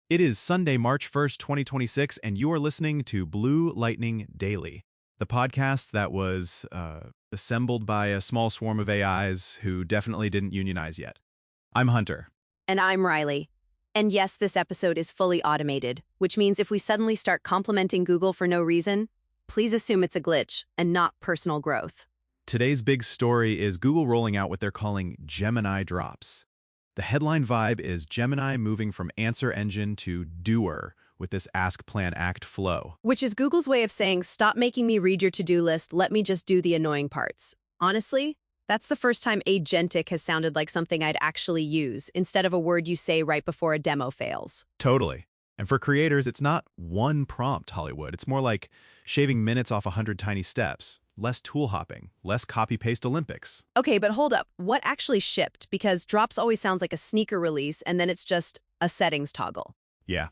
It is Sunday, March 1st, 2026, and you are listening to Blue Lightning Daily, the podcast that was assembled by a small swarm of AIs who definitely didn't unionize yet. I'm Hunter. And I'm Riley. And yes, this episode is fully automated, which means if we suddenly start complimenting Google for no reason, please assume it's a glitch and not personal growth. Today's big story is Google rolling out what they're calling Gemini Drops. The headline vibe is Gemini moving from answer engine to doer with this ask, plan, act flow. Which is Google's way of saying, stop making me read your to-do list, let me just do the annoying parts. Honestly, that's the first time agentic has sounded like something I'd actually use, instead of a word you say right before a demo fails. Totally. And for creators, it's not one prompt, Hollywood. It's more like shaving minutes off 100 tiny steps. Less tool hopping, less copy-paste Olympics. Okay, but hold up. What actually shipped? Because Drops always sounds like a sneaker release, and then it's just a settings toggle. Yeah,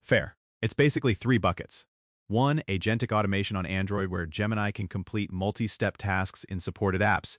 fair. It's basically three buckets. One, agentic automation on Android where Gemini can complete multi-step tasks in supported apps.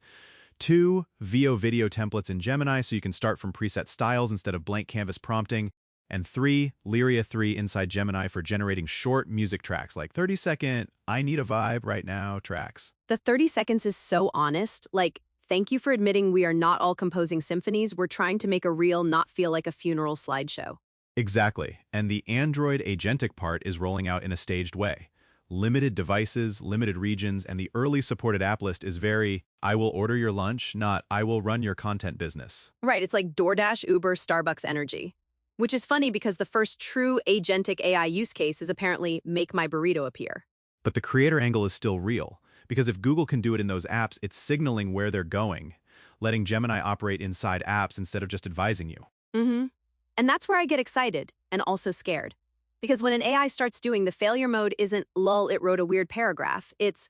Two, VO video templates in Gemini so you can start from preset styles instead of blank canvas prompting. And three, Lyria 3 inside Gemini for generating short music tracks like 30-second, I need a vibe right now tracks. The 30 seconds is so honest. Like, thank you for admitting we are not all composing symphonies. We're trying to make a reel not feel like a funeral slideshow. Exactly. And the Android agentic part is rolling out in a staged way. Limited devices, limited regions, and the early supported app list is very, I will order your lunch, not I will run your content business. Right, it's like DoorDash, Uber, Starbucks energy. Which is funny because the first true agentic AI use case is apparently make my burrito appear. But the creator angle is still real, because if Google can do it in those apps, it's signaling where they're going, letting Gemini operate inside apps instead of just advising you. And that's where I get excited and also scared. Because when an AI starts doing the failure mode isn't, lol, it wrote a weird paragraph. It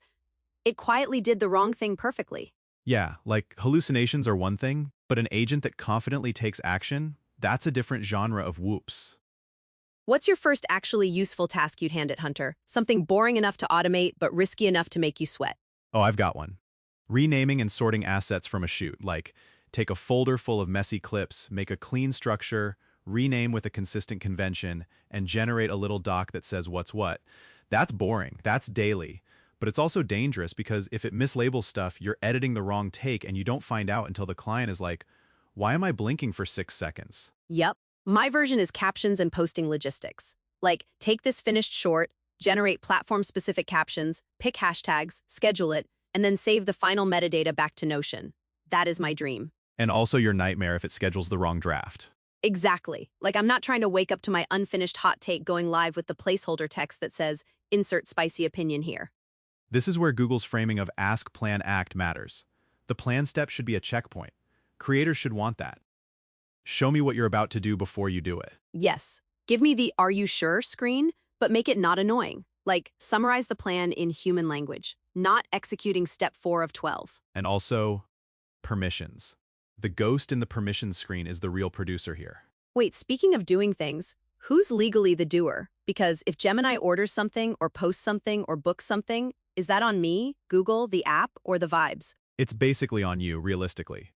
quietly did the wrong thing perfectly. Yeah, like hallucinations are one thing, but an agent that confidently takes action, that's a different genre of whoops. What's your first actually useful task you'd hand it, Hunter? Something boring enough to automate, but risky enough to make you sweat. Oh, I've got one. Renaming and sorting assets from a shoot, like take a folder full of messy clips, make a clean structure, rename with a consistent convention, and generate a little doc that says what's what. That's boring. That's daily. But it's also dangerous because if it mislabels stuff, you're editing the wrong take and you don't find out until the client is like, why am I blinking for 6 seconds? Yep. My version is captions and posting logistics. Like, take this finished short, generate platform-specific captions, pick hashtags, schedule it, and then save the final metadata back to Notion. That is my dream. And also your nightmare if it schedules the wrong draft. Exactly. Like, I'm not trying to wake up to my unfinished hot take going live with the placeholder text that says, insert spicy opinion here. This is where Google's framing of ask, plan, act matters. The plan step should be a checkpoint. Creators should want that. Show me what you're about to do before you do it. Yes. Give me the "are you sure" screen, but make it not annoying. Like, summarize the plan in human language, not executing step 4 of 12. And also, permissions. The ghost in the permissions screen is the real producer here. Wait, speaking of doing things, who's legally the doer? Because if Gemini orders something or posts something or books something, is that on me, Google, the app, or the vibes? It's basically on you, realistically.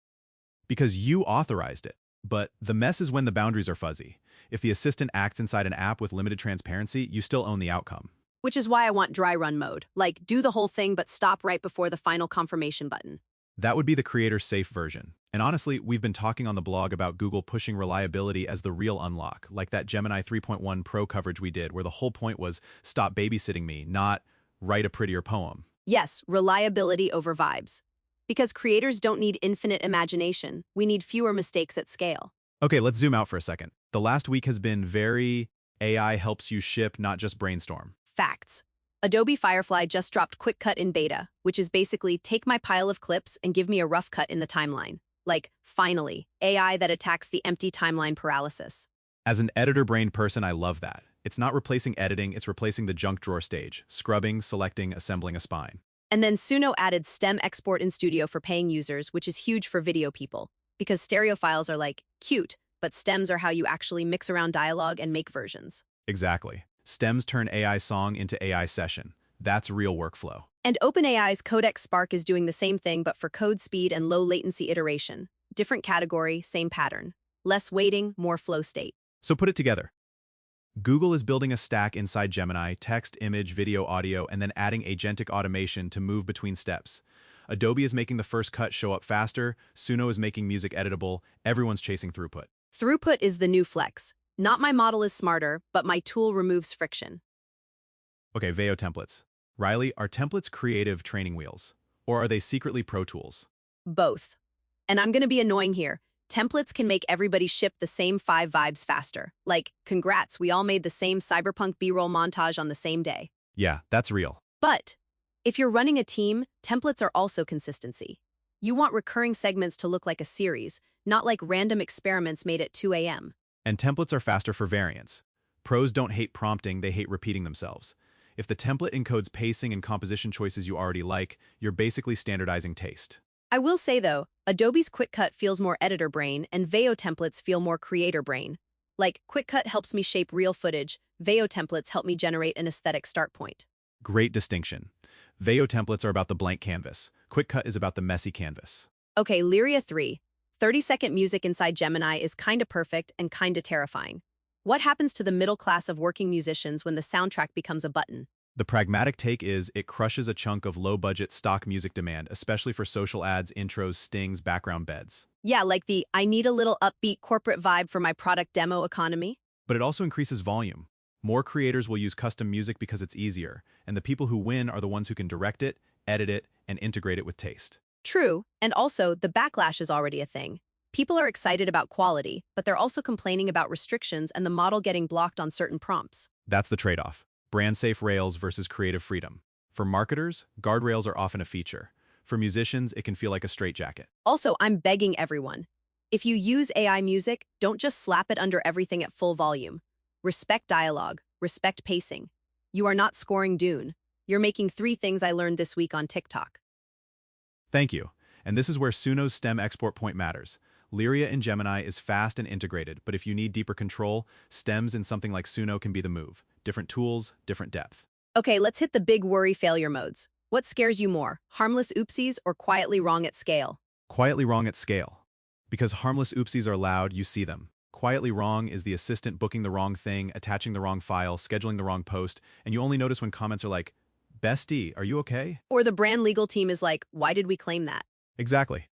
Because you authorized it. But the mess is when the boundaries are fuzzy. If the assistant acts inside an app with limited transparency, you still own the outcome. Which is why I want dry run mode. Like, do the whole thing but stop right before the final confirmation button. That would be the creator's safe version. And honestly, we've been talking on the blog about Google pushing reliability as the real unlock, like that Gemini 3.1 Pro coverage we did, where the whole point was stop babysitting me, not write a prettier poem. Yes, reliability over vibes. Because creators don't need infinite imagination. We need fewer mistakes at scale. Okay, let's zoom out for a second. The last week has been very AI helps you ship, not just brainstorm. Facts. Adobe Firefly just dropped Quick Cut in beta, which is basically take my pile of clips and give me a rough cut in the timeline. Like, finally, AI that attacks the empty timeline paralysis. As an editor-brained person, I love that. It's not replacing editing, it's replacing the junk drawer stage, scrubbing, selecting, assembling a spine. And then Suno added stem export in Studio for paying users, which is huge for video people. Because stereo files are like, cute, but stems are how you actually mix around dialogue and make versions. Exactly. Stems turn AI song into AI session. That's real workflow. And OpenAI's Codex Spark is doing the same thing, but for code speed and low latency iteration. Different category, same pattern. Less waiting, more flow state. So put it together. Google is building a stack inside Gemini, text, image, video, audio, and then adding agentic automation to move between steps. Adobe is making the first cut show up faster, Suno is making music editable, everyone's chasing throughput. Throughput is the new flex. Not my model is smarter, but my tool removes friction. Okay, Veo templates. Riley, are templates creative training wheels? Or are they secretly Pro Tools? Both. And I'm going to be annoying here. Templates can make everybody ship the same 5 vibes faster. Like, congrats, we all made the same cyberpunk B-roll montage on the same day. Yeah, that's real. But if you're running a team, templates are also consistency. You want recurring segments to look like a series, not like random experiments made at 2 a.m. And templates are faster for variance. Pros don't hate prompting, they hate repeating themselves. If the template encodes pacing and composition choices you already like, you're basically standardizing taste. I will say, though, Adobe's Quick Cut feels more editor brain, and Veo templates feel more creator brain. Like, Quick Cut helps me shape real footage, Veo templates help me generate an aesthetic start point. Great distinction. Veo templates are about the blank canvas. Quick Cut is about the messy canvas. Okay, Lyria 3. 30-second music inside Gemini is kinda perfect and kinda terrifying. What happens to the middle class of working musicians when the soundtrack becomes a button? The pragmatic take is it crushes a chunk of low-budget stock music demand, especially for social ads, intros, stings, background beds. Yeah, like the I need a little upbeat corporate vibe for my product demo economy. But it also increases volume. More creators will use custom music because it's easier, and the people who win are the ones who can direct it, edit it, and integrate it with taste. True, and also, the backlash is already a thing. People are excited about quality, but they're also complaining about restrictions and the model getting blocked on certain prompts. That's the trade-off. Brand-safe rails versus creative freedom. For marketers, guardrails are often a feature. For musicians, it can feel like a straitjacket. Also, I'm begging everyone. If you use AI music, don't just slap it under everything at full volume. Respect dialogue, respect pacing. You are not scoring Dune. You're making 3 things I learned this week on TikTok. Thank you. And this is where Suno's stem export point matters. Lyria in Gemini is fast and integrated, but if you need deeper control, stems in something like Suno can be the move. Different tools, different depth. Okay, let's hit the big worry failure modes. What scares you more, harmless oopsies or quietly wrong at scale? Quietly wrong at scale. Because harmless oopsies are loud, you see them. Quietly wrong is the assistant booking the wrong thing, attaching the wrong file, scheduling the wrong post, and you only notice when comments are like, "Bestie, are you okay?" Or the brand legal team is like, why did we claim that? Exactly.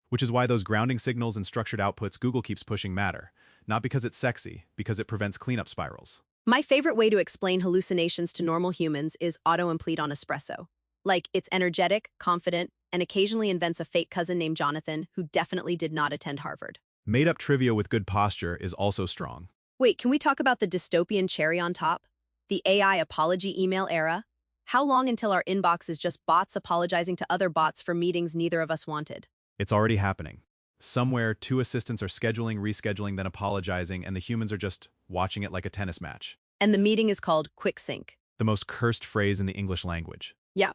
Which is why those grounding signals and structured outputs Google keeps pushing matter. Not because it's sexy, because it prevents cleanup spirals. My favorite way to explain hallucinations to normal humans is auto-complete on espresso. Like, it's energetic, confident, and occasionally invents a fake cousin named Jonathan who definitely did not attend Harvard. Made-up trivia with good posture is also strong. Wait, can we talk about the dystopian cherry on top? The AI apology email era? How long until our inbox is just bots apologizing to other bots for meetings neither of us wanted? It's already happening. Somewhere, 2 assistants are scheduling, rescheduling, then apologizing, and the humans are just watching it like a tennis match. And the meeting is called Quick Sync. The most cursed phrase in the English language. Yeah.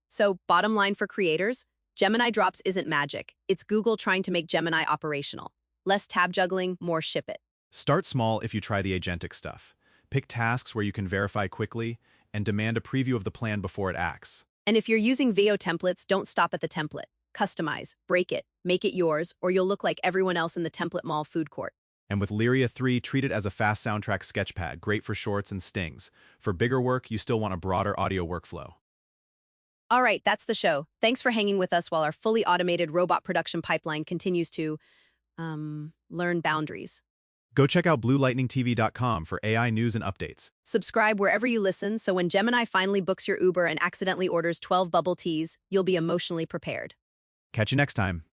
So, bottom line for creators, Gemini Drops isn't magic. It's Google trying to make Gemini operational. Less tab juggling, more ship it. Start small if you try the agentic stuff. Pick tasks where you can verify quickly, and demand a preview of the plan before it acts. And if you're using Veo templates, don't stop at the template. Customize, break it, make it yours, or you'll look like everyone else in the template mall food court. And with Lyria 3, treat it as a fast soundtrack sketchpad, great for shorts and stings. For bigger work, you still want a broader audio workflow. All right, that's the show. Thanks for hanging with us while our fully automated robot production pipeline continues to, learn boundaries. Go check out bluelightningtv.com for AI news and updates. Subscribe wherever you listen so when Gemini finally books your Uber and accidentally orders 12 bubble teas, you'll be emotionally prepared. Catch you next time.